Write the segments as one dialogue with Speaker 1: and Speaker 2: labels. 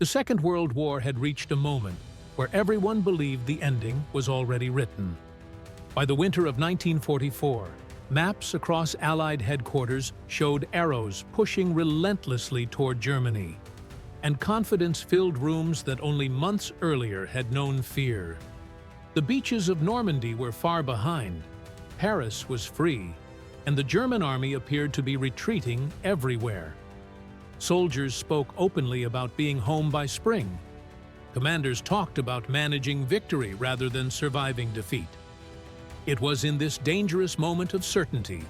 Speaker 1: The Second World War had reached a moment where everyone believed the ending was already written. By the winter of 1944, maps across Allied headquarters showed arrows pushing relentlessly toward Germany, and confidence filled rooms that only months earlier had known fear. The beaches of Normandy were far behind, Paris was free, and the German army appeared to be retreating everywhere. Soldiers spoke openly about being home by spring. Commanders talked about managing victory rather than surviving defeat. It was in this dangerous moment of certainty,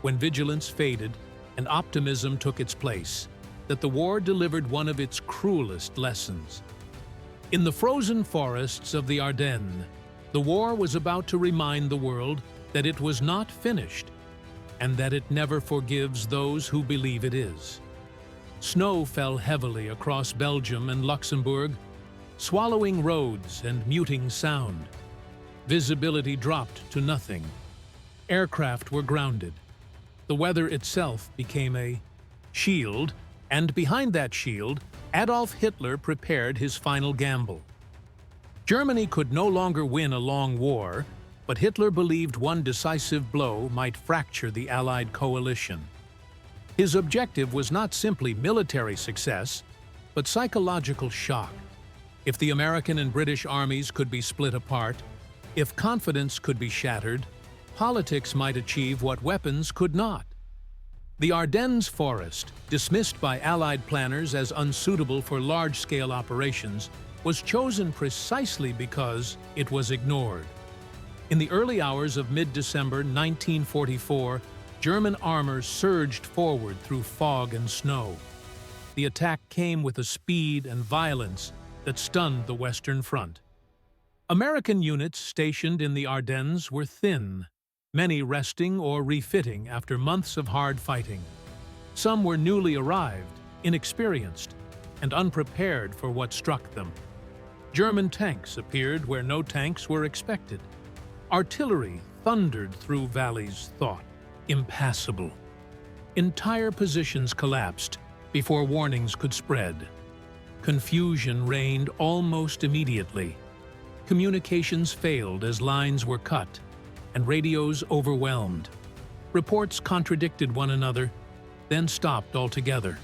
Speaker 1: when vigilance faded and optimism took its place, that the war delivered one of its cruelest lessons. In the frozen forests of the Ardennes, the war was about to remind the world that it was not finished, and that it never forgives those who believe it is. Snow fell heavily across Belgium and Luxembourg, swallowing roads and muting sound. Visibility dropped to nothing. Aircraft were grounded. The weather itself became a shield, and behind that shield, Adolf Hitler prepared his final gamble. Germany could no longer win a long war, but Hitler believed one decisive blow might fracture the Allied coalition. His objective was not simply military success, but psychological shock. If the American and British armies could be split apart, if confidence could be shattered, politics might achieve what weapons could not. The Ardennes forest, dismissed by Allied planners as unsuitable for large-scale operations, was chosen precisely because it was ignored. In the early hours of mid-December 1944, German armor surged forward through fog and snow. The attack came with a speed and violence that stunned the Western Front. American units stationed in the Ardennes were thin, many resting or refitting after months of hard fighting. Some were newly arrived, inexperienced, and unprepared for what struck them. German tanks appeared where no tanks were expected. Artillery thundered through valleys thought impassable. Entire positions collapsed before warnings could spread. Confusion reigned almost immediately. Communications failed as lines were cut, and radios overwhelmed. Reports contradicted one another, then stopped altogether.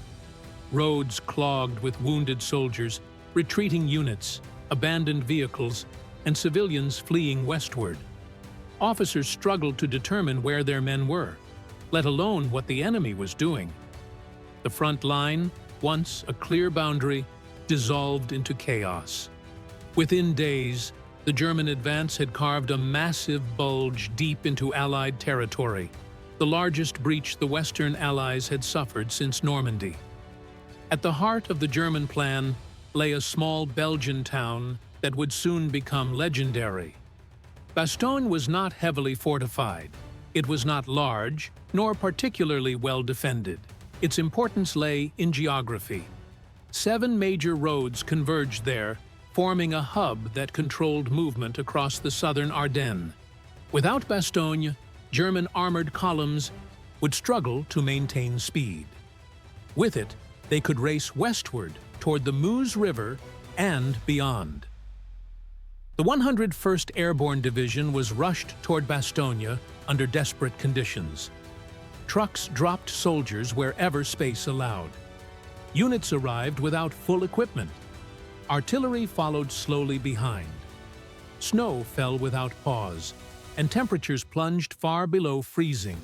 Speaker 1: Roads clogged with wounded soldiers, retreating units, abandoned vehicles, and civilians fleeing westward. Officers struggled to determine where their men were, let alone what the enemy was doing. The front line, once a clear boundary, dissolved into chaos. Within days, the German advance had carved a massive bulge deep into Allied territory, the largest breach the Western Allies had suffered since Normandy. At the heart of the German plan lay a small Belgian town that would soon become legendary. Bastogne was not heavily fortified. It was not large, nor particularly well defended. Its importance lay in geography. 7 major roads converged there, forming a hub that controlled movement across the southern Ardennes. Without Bastogne, German armored columns would struggle to maintain speed. With it, they could race westward toward the Meuse River and beyond. The 101st Airborne Division was rushed toward Bastogne under desperate conditions. Trucks dropped soldiers wherever space allowed. Units arrived without full equipment. Artillery followed slowly behind. Snow fell without pause, and temperatures plunged far below freezing.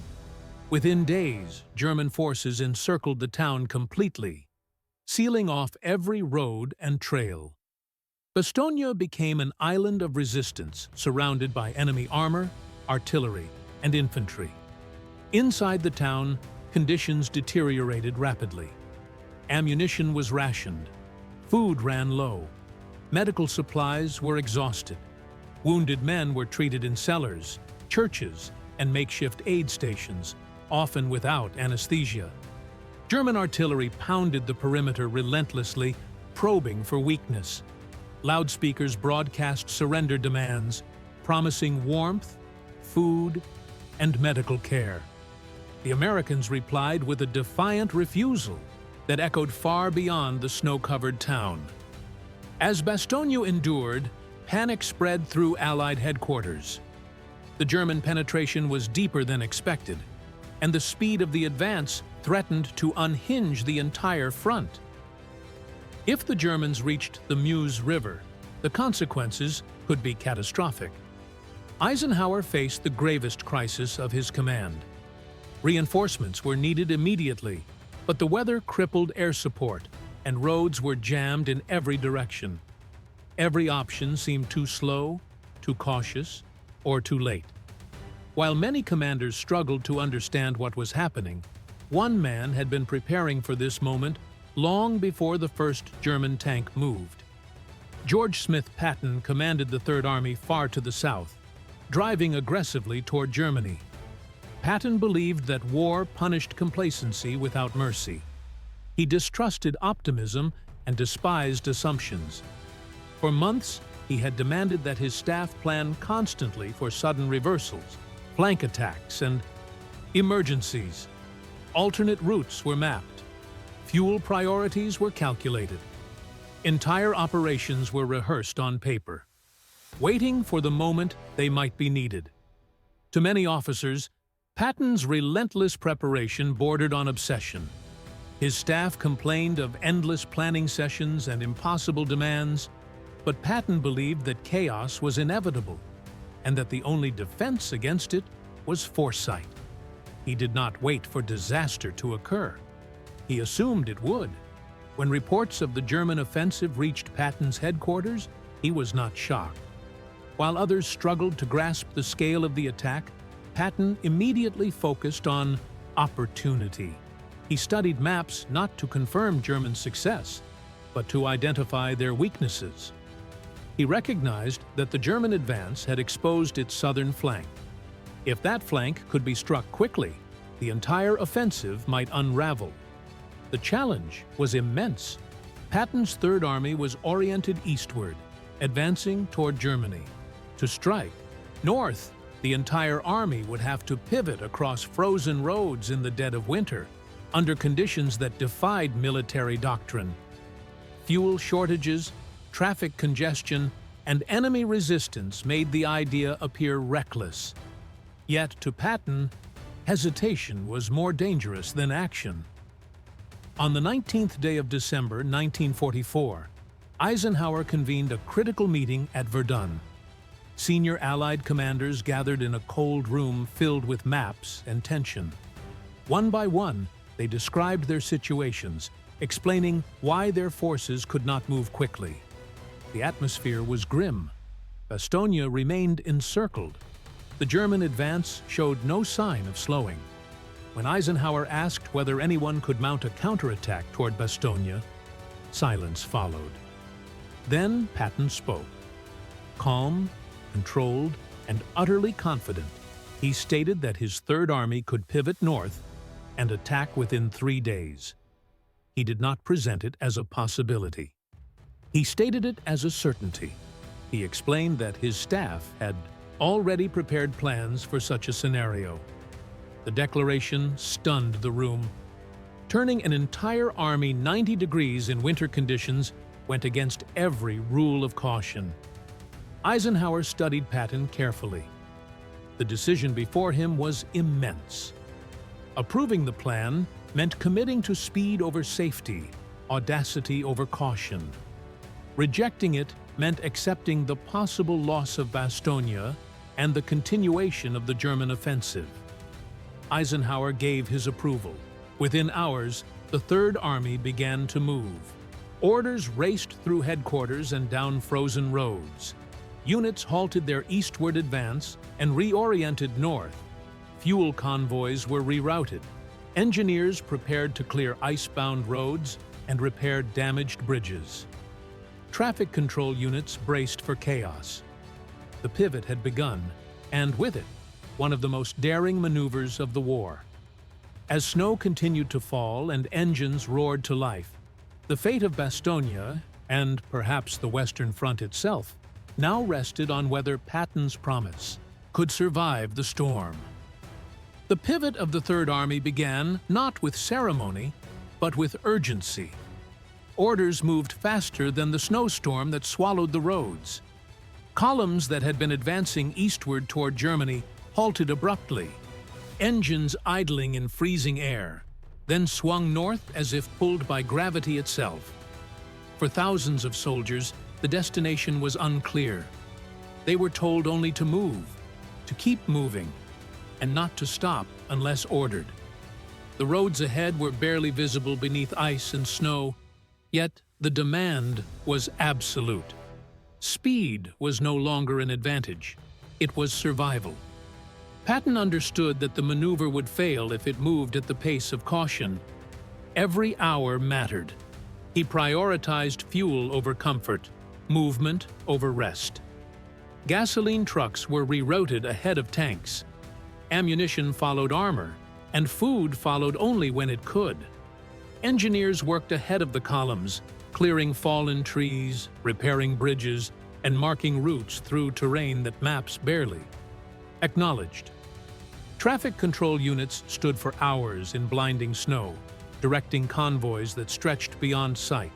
Speaker 1: Within days, German forces encircled the town completely, sealing off every road and trail. Bastogne became an island of resistance surrounded by enemy armor, artillery, and infantry. Inside the town, conditions deteriorated rapidly. Ammunition was rationed. Food ran low. Medical supplies were exhausted. Wounded men were treated in cellars, churches, and makeshift aid stations, often without anesthesia. German artillery pounded the perimeter relentlessly, probing for weakness. Loudspeakers broadcast surrender demands, promising warmth, food, and medical care. The Americans replied with a defiant refusal that echoed far beyond the snow-covered town. As Bastogne endured, panic spread through Allied headquarters. The German penetration was deeper than expected, and the speed of the advance threatened to unhinge the entire front. If the Germans reached the Meuse River, the consequences could be catastrophic. Eisenhower faced the gravest crisis of his command. Reinforcements were needed immediately, but the weather crippled air support, and roads were jammed in every direction. Every option seemed too slow, too cautious, or too late. While many commanders struggled to understand what was happening, one man had been preparing for this moment long before the first German tank moved. George Smith Patton commanded the Third Army far to the south, driving aggressively toward Germany. Patton believed that war punished complacency without mercy. He distrusted optimism and despised assumptions. For months, he had demanded that his staff plan constantly for sudden reversals, flank attacks, and emergencies. Alternate routes were mapped. Fuel priorities were calculated. Entire operations were rehearsed on paper, waiting for the moment they might be needed. To many officers, Patton's relentless preparation bordered on obsession. His staff complained of endless planning sessions and impossible demands, but Patton believed that chaos was inevitable and that the only defense against it was foresight. He did not wait for disaster to occur. He assumed it would. When reports of the German offensive reached Patton's headquarters, he was not shocked. While others struggled to grasp the scale of the attack, Patton immediately focused on opportunity. He studied maps not to confirm German success, but to identify their weaknesses. He recognized that the German advance had exposed its southern flank. If that flank could be struck quickly, the entire offensive might unravel. The challenge was immense. Patton's Third Army was oriented eastward, advancing toward Germany. To strike north, the entire army would have to pivot across frozen roads in the dead of winter, under conditions that defied military doctrine. Fuel shortages, traffic congestion, and enemy resistance made the idea appear reckless. Yet to Patton, hesitation was more dangerous than action. On the 19th day of December 1944, Eisenhower convened a critical meeting at Verdun. Senior Allied commanders gathered in a cold room filled with maps and tension. One by one, they described their situations, explaining why their forces could not move quickly. The atmosphere was grim. Bastogne remained encircled. The German advance showed no sign of slowing. When Eisenhower asked whether anyone could mount a counterattack toward Bastogne, silence followed. Then Patton spoke. Calm, controlled, and utterly confident, he stated that his Third Army could pivot north and attack within 3 days. He did not present it as a possibility. He stated it as a certainty. He explained that his staff had already prepared plans for such a scenario. The declaration stunned the room. Turning an entire army 90 degrees in winter conditions went against every rule of caution. Eisenhower studied Patton carefully. The decision before him was immense. Approving the plan meant committing to speed over safety, audacity over caution. Rejecting it meant accepting the possible loss of Bastogne and the continuation of the German offensive. Eisenhower gave his approval. Within hours, the Third Army began to move. Orders raced through headquarters and down frozen roads. Units halted their eastward advance and reoriented north. Fuel convoys were rerouted. Engineers prepared to clear ice-bound roads and repair damaged bridges. Traffic control units braced for chaos. The pivot had begun, and with it, one of the most daring maneuvers of the war. As snow continued to fall and engines roared to life, the fate of Bastogne, and perhaps the Western Front itself, now rested on whether Patton's promise could survive the storm. The pivot of the Third Army began not with ceremony, but with urgency. orders moved faster than the snowstorm that swallowed the roads. Columns that had been advancing eastward toward Germany halted abruptly, engines idling in freezing air, then swung north as if pulled by gravity itself. For thousands of soldiers, the destination was unclear. They were told only to move, to keep moving, and not to stop unless ordered. The roads ahead were barely visible beneath ice and snow, yet the demand was absolute. Speed was no longer an advantage. It was survival. Patton understood that the maneuver would fail if it moved at the pace of caution. Every hour mattered. He prioritized fuel over comfort, movement over rest. Gasoline trucks were rerouted ahead of tanks. Ammunition followed armor, and food followed only when it could. Engineers worked ahead of the columns, clearing fallen trees, repairing bridges, and marking routes through terrain that maps barely acknowledged. Traffic control units stood for hours in blinding snow, directing convoys that stretched beyond sight.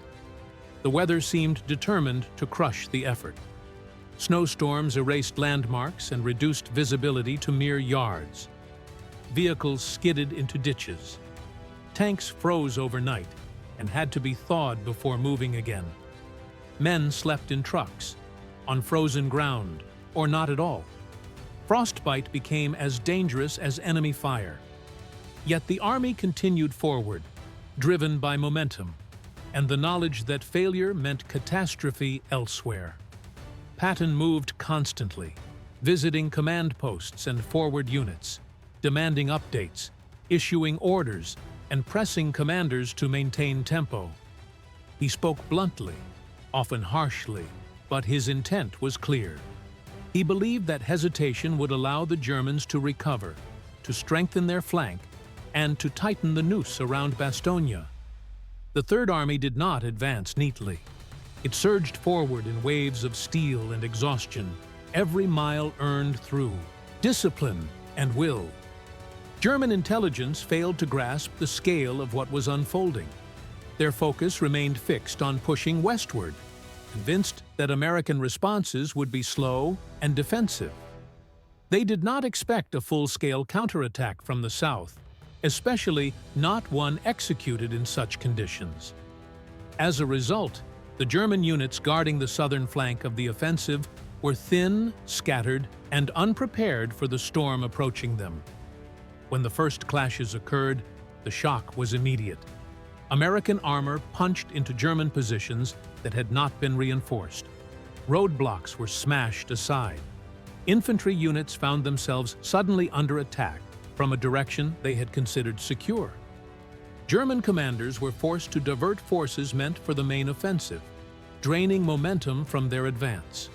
Speaker 1: The weather seemed determined to crush the effort. Snowstorms erased landmarks and reduced visibility to mere yards. Vehicles skidded into ditches. Tanks froze overnight and had to be thawed before moving again. Men slept in trucks, on frozen ground, or not at all. Frostbite became as dangerous as enemy fire. Yet the army continued forward, driven by momentum, and the knowledge that failure meant catastrophe elsewhere. Patton moved constantly, visiting command posts and forward units, demanding updates, issuing orders, and pressing commanders to maintain tempo. He spoke bluntly, often harshly, but his intent was clear. He believed that hesitation would allow the Germans to recover, to strengthen their flank, and to tighten the noose around Bastogne. The Third Army did not advance neatly. It surged forward in waves of steel and exhaustion, every mile earned through discipline and will. German intelligence failed to grasp the scale of what was unfolding. Their focus remained fixed on pushing westward, convinced that American responses would be slow and defensive. They did not expect a full-scale counterattack from the south, especially not one executed in such conditions. As a result, the German units guarding the southern flank of the offensive were thin, scattered, and unprepared for the storm approaching them. When the first clashes occurred, the shock was immediate. American armor punched into German positions that had not been reinforced. Roadblocks were smashed aside. Infantry units found themselves suddenly under attack from a direction they had considered secure. German commanders were forced to divert forces meant for the main offensive, draining momentum from their advance.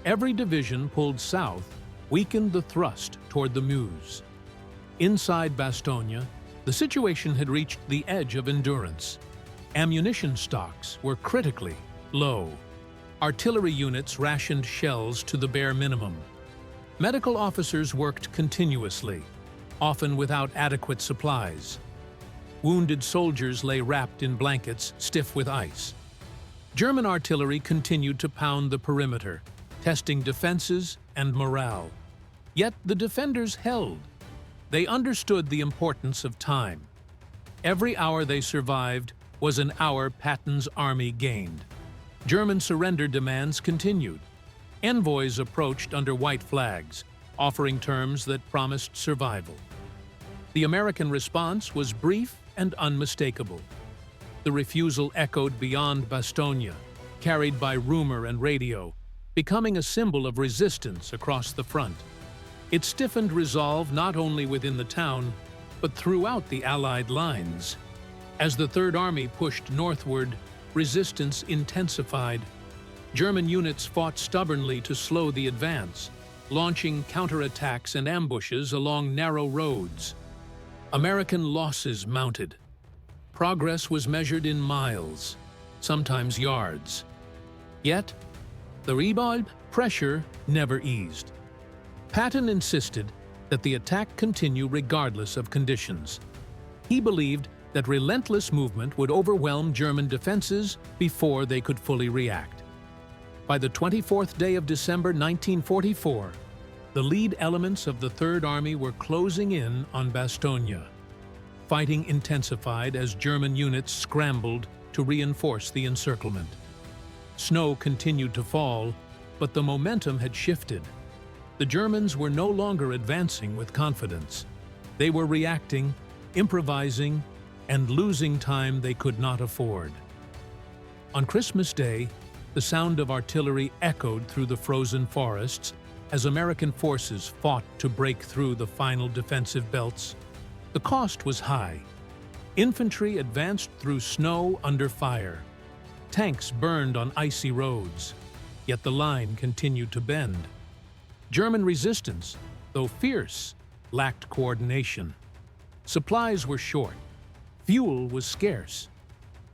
Speaker 1: Every division pulled south weakened the thrust toward the Meuse. Inside Bastogne, the situation had reached the edge of endurance. Ammunition stocks were critically low. Artillery units rationed shells to the bare minimum. Medical officers worked continuously, often without adequate supplies. Wounded soldiers lay wrapped in blankets, stiff with ice. German artillery continued to pound the perimeter, testing defenses and morale. Yet the defenders held. They understood the importance of time. Every hour they survived was an hour Patton's army gained. German surrender demands continued. Envoys approached under white flags, offering terms that promised survival. The American response was brief and unmistakable. The refusal echoed beyond Bastogne, carried by rumor and radio, becoming a symbol of resistance across the front. It stiffened resolve not only within the town, but throughout the Allied lines. As the Third Army pushed northward, resistance intensified. German units fought stubbornly to slow the advance, launching counterattacks and ambushes along narrow roads. American losses mounted. Progress was measured in miles, sometimes yards. Yet, the rebuild pressure never eased. Patton insisted that the attack continue regardless of conditions. He believed that relentless movement would overwhelm German defenses before they could fully react. By the 24th day of December 1944, the lead elements of the Third Army were closing in on Bastogne. Fighting intensified as German units scrambled to reinforce the encirclement. Snow continued to fall, but the momentum had shifted. The Germans were no longer advancing with confidence. They were reacting, improvising, and losing time they could not afford. On Christmas Day, the sound of artillery echoed through the frozen forests as American forces fought to break through the final defensive belts. The cost was high. Infantry advanced through snow under fire. Tanks burned on icy roads, yet the line continued to bend. German resistance, though fierce, lacked coordination. Supplies were short. Fuel was scarce.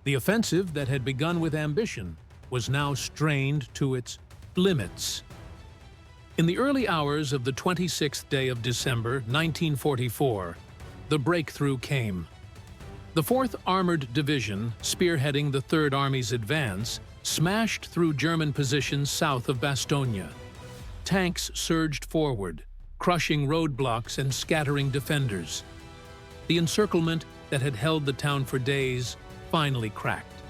Speaker 1: The offensive that had begun with ambition was now strained to its limits. In the early hours of the 26th day of December 1944, the breakthrough came. The 4th Armored Division, spearheading the Third Army's advance, smashed through German positions south of Bastogne. Tanks surged forward, crushing roadblocks and scattering defenders. The encirclement that had held the town for days finally cracked.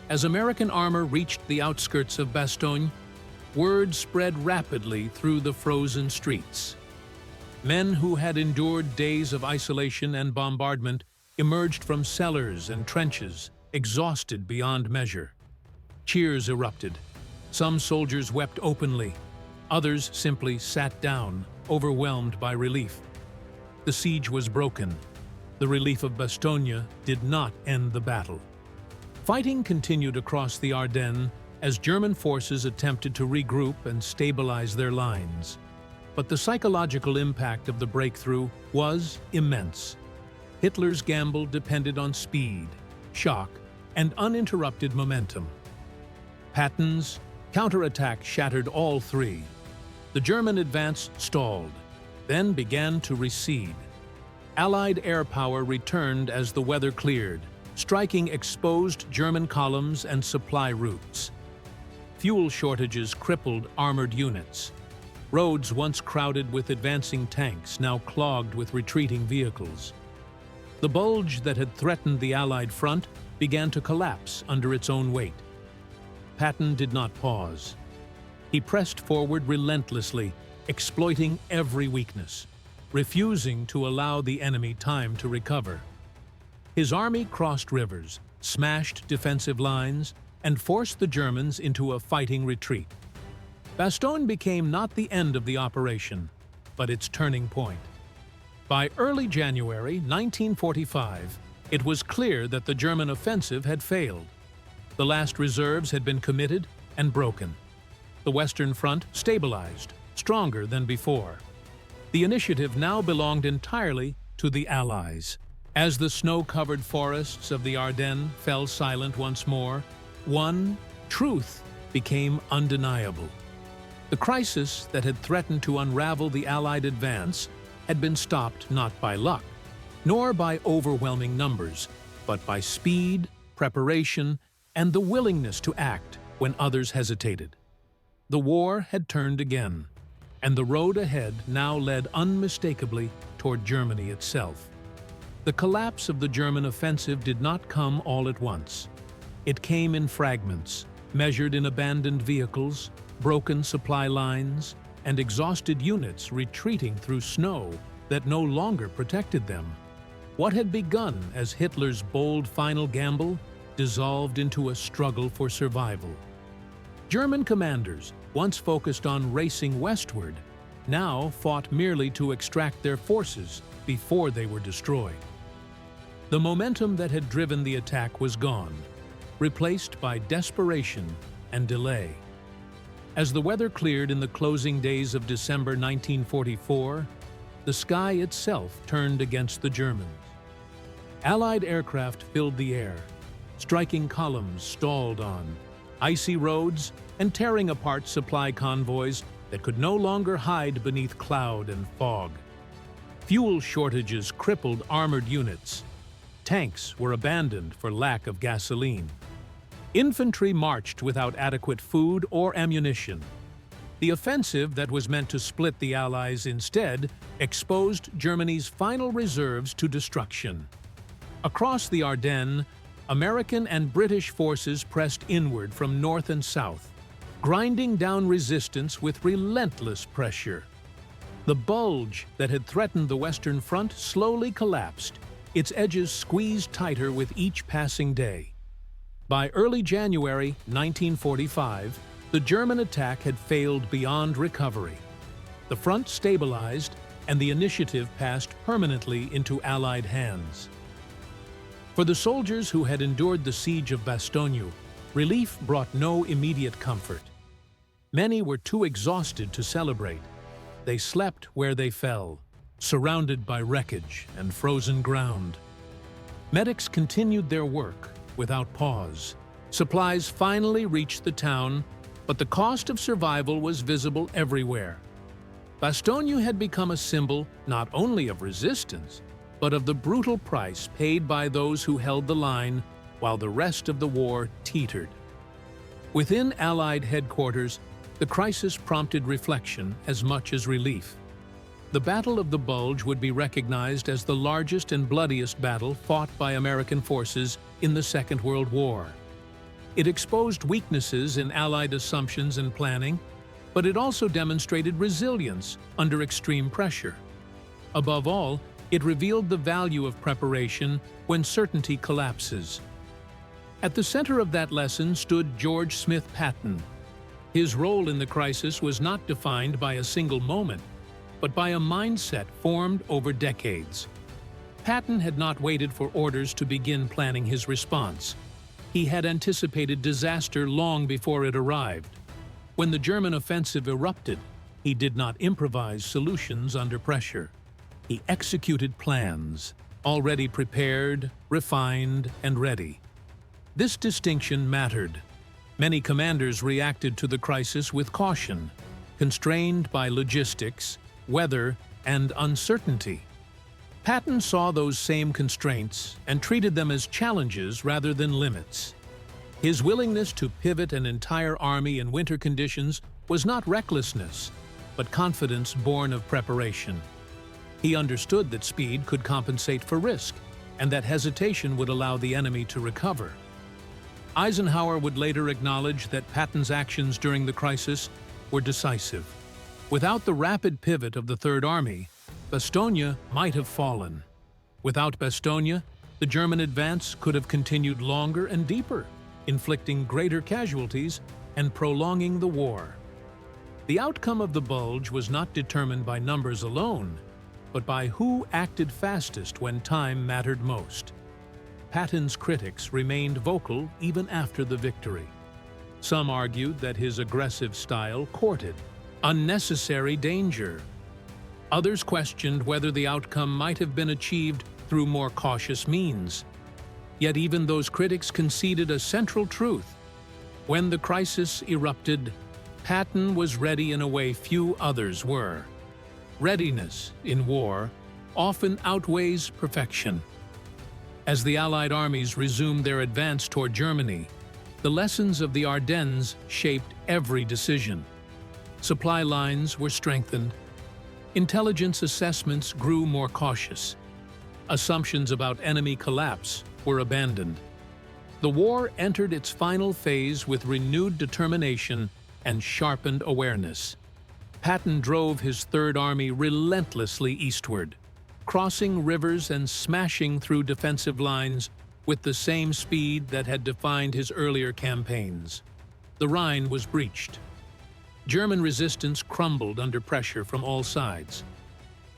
Speaker 1: As American armor reached the outskirts of Bastogne, word spread rapidly through the frozen streets. Men who had endured days of isolation and bombardment emerged from cellars and trenches, exhausted beyond measure. Cheers erupted. Some soldiers wept openly. Others simply sat down, overwhelmed by relief. The siege was broken. The relief of Bastogne did not end the battle. Fighting continued across the Ardennes as German forces attempted to regroup and stabilize their lines. But the psychological impact of the breakthrough was immense. Hitler's gamble depended on speed, shock, and uninterrupted momentum. Patton's counterattack shattered all three. The German advance stalled, then began to recede. Allied air power returned as the weather cleared, striking exposed German columns and supply routes. Fuel shortages crippled armored units. Roads once crowded with advancing tanks now clogged with retreating vehicles. The Bulge that had threatened the Allied front began to collapse under its own weight. Patton did not pause. He pressed forward relentlessly, exploiting every weakness, refusing to allow the enemy time to recover. His army crossed rivers, smashed defensive lines, and forced the Germans into a fighting retreat. Bastogne became not the end of the operation, but its turning point. By early January 1945, it was clear that the German offensive had failed. The last reserves had been committed and broken. The Western Front stabilized, stronger than before. The initiative now belonged entirely to the Allies. As the snow-covered forests of the Ardennes fell silent once more, one truth became undeniable. The crisis that had threatened to unravel the Allied advance had been stopped not by luck, nor by overwhelming numbers, but by speed, preparation, and the willingness to act when others hesitated. The war had turned again, and the road ahead now led unmistakably toward Germany itself. The collapse of the German offensive did not come all at once. It came in fragments, measured in abandoned vehicles, broken supply lines, and exhausted units retreating through snow that no longer protected them. What had begun as Hitler's bold final gamble dissolved into a struggle for survival. German commanders, once focused on racing westward, now fought merely to extract their forces before they were destroyed. The momentum that had driven the attack was gone, replaced by desperation and delay. As the weather cleared in the closing days of December 1944, the sky itself turned against the Germans. Allied aircraft filled the air, striking columns stalled on icy roads and tearing apart supply convoys that could no longer hide beneath cloud and fog. Fuel shortages crippled armored units. Tanks were abandoned for lack of gasoline. Infantry marched without adequate food or ammunition. The offensive that was meant to split the Allies instead exposed Germany's final reserves to destruction. Across the Ardennes, American and British forces pressed inward from north and south, grinding down resistance with relentless pressure. The bulge that had threatened the Western Front slowly collapsed, its edges squeezed tighter with each passing day. By early January 1945, the German attack had failed beyond recovery. The front stabilized, and the initiative passed permanently into Allied hands. For the soldiers who had endured the siege of Bastogne, relief brought no immediate comfort. Many were too exhausted to celebrate. They slept where they fell, surrounded by wreckage and frozen ground. Medics continued their work without pause. Supplies finally reached the town, but the cost of survival was visible everywhere. Bastogne had become a symbol not only of resistance, but of the brutal price paid by those who held the line while the rest of the war teetered. Within Allied headquarters, the crisis prompted reflection as much as relief. The Battle of the Bulge would be recognized as the largest and bloodiest battle fought by American forces in the Second World War. It exposed weaknesses in Allied assumptions and planning, but it also demonstrated resilience under extreme pressure. Above all, it revealed the value of preparation when certainty collapses. At the center of that lesson stood George Smith Patton. His role in the crisis was not defined by a single moment, but by a mindset formed over decades. Patton had not waited for orders to begin planning his response. He had anticipated disaster long before it arrived. When the German offensive erupted, he did not improvise solutions under pressure. He executed plans, already prepared, refined, and ready. This distinction mattered. Many commanders reacted to the crisis with caution, constrained by logistics, weather, and uncertainty. Patton saw those same constraints and treated them as challenges rather than limits. His willingness to pivot an entire army in winter conditions was not recklessness, but confidence born of preparation. He understood that speed could compensate for risk, and that hesitation would allow the enemy to recover. Eisenhower would later acknowledge that Patton's actions during the crisis were decisive. Without the rapid pivot of the Third Army, Bastogne might have fallen. Without Bastogne, the German advance could have continued longer and deeper, inflicting greater casualties and prolonging the war. The outcome of the Bulge was not determined by numbers alone, but by who acted fastest when time mattered most. Patton's critics remained vocal even after the victory. Some argued that his aggressive style courted unnecessary danger. Others questioned whether the outcome might have been achieved through more cautious means. Yet even those critics conceded a central truth. When the crisis erupted, Patton was ready in a way few others were. Readiness in war often outweighs perfection. As the Allied armies resumed their advance toward Germany, the lessons of the Ardennes shaped every decision. Supply lines were strengthened. Intelligence assessments grew more cautious. Assumptions about enemy collapse were abandoned. The war entered its final phase with renewed determination and sharpened awareness. Patton drove his Third Army relentlessly eastward, crossing rivers and smashing through defensive lines with the same speed that had defined his earlier campaigns. The Rhine was breached. German resistance crumbled under pressure from all sides.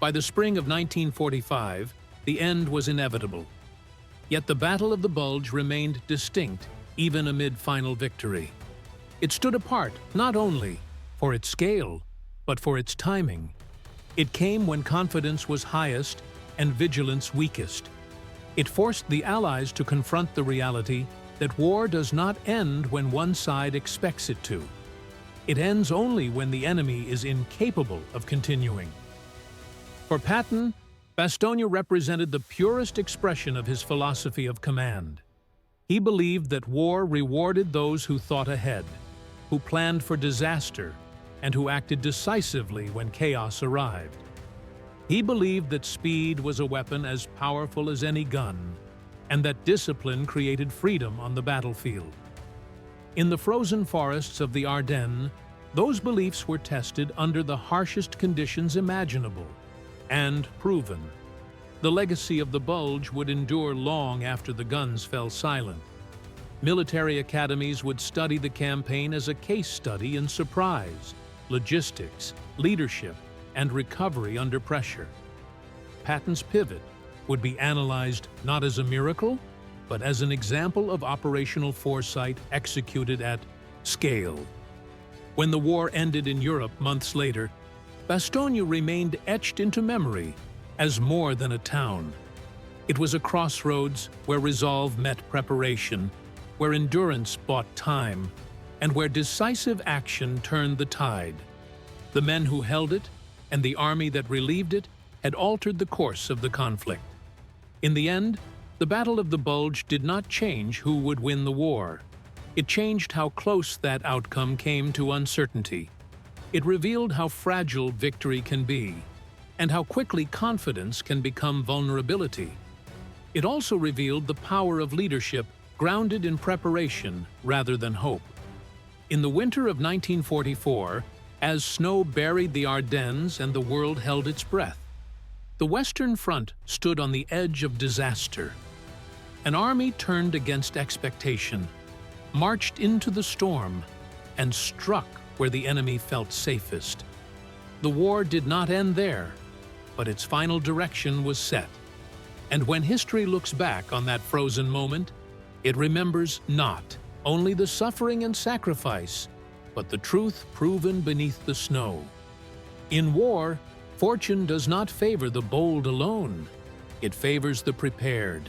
Speaker 1: By the spring of 1945, the end was inevitable. Yet the Battle of the Bulge remained distinct even amid final victory. It stood apart not only for its scale, but for its timing. It came when confidence was highest and vigilance weakest. It forced the Allies to confront the reality that war does not end when one side expects it to. It ends only when the enemy is incapable of continuing. For Patton, Bastogne represented the purest expression of his philosophy of command. He believed that war rewarded those who thought ahead, who planned for disaster, and who acted decisively when chaos arrived. He believed that speed was a weapon as powerful as any gun, and that discipline created freedom on the battlefield. In the frozen forests of the Ardennes, those beliefs were tested under the harshest conditions imaginable, and proven. The legacy of the Bulge would endure long after the guns fell silent. Military academies would study the campaign as a case study in surprise, logistics, leadership, and recovery under pressure. Patton's pivot would be analyzed not as a miracle, but as an example of operational foresight executed at scale. When the war ended in Europe months later, Bastogne remained etched into memory as more than a town. It was a crossroads where resolve met preparation, where endurance bought time, and where decisive action turned the tide. The men who held it and the army that relieved it had altered the course of the conflict. In the end, the Battle of the Bulge did not change who would win the war. It changed how close that outcome came to uncertainty. It revealed how fragile victory can be, and how quickly confidence can become vulnerability. It also revealed the power of leadership grounded in preparation rather than hope. In the winter of 1944, as snow buried the Ardennes and the world held its breath, the Western Front stood on the edge of disaster. An army turned against expectation, marched into the storm, and struck where the enemy felt safest. The war did not end there, but its final direction was set. And when history looks back on that frozen moment, it remembers not only the suffering and sacrifice, but the truth proven beneath the snow. In war, fortune does not favor the bold alone. It favors the prepared.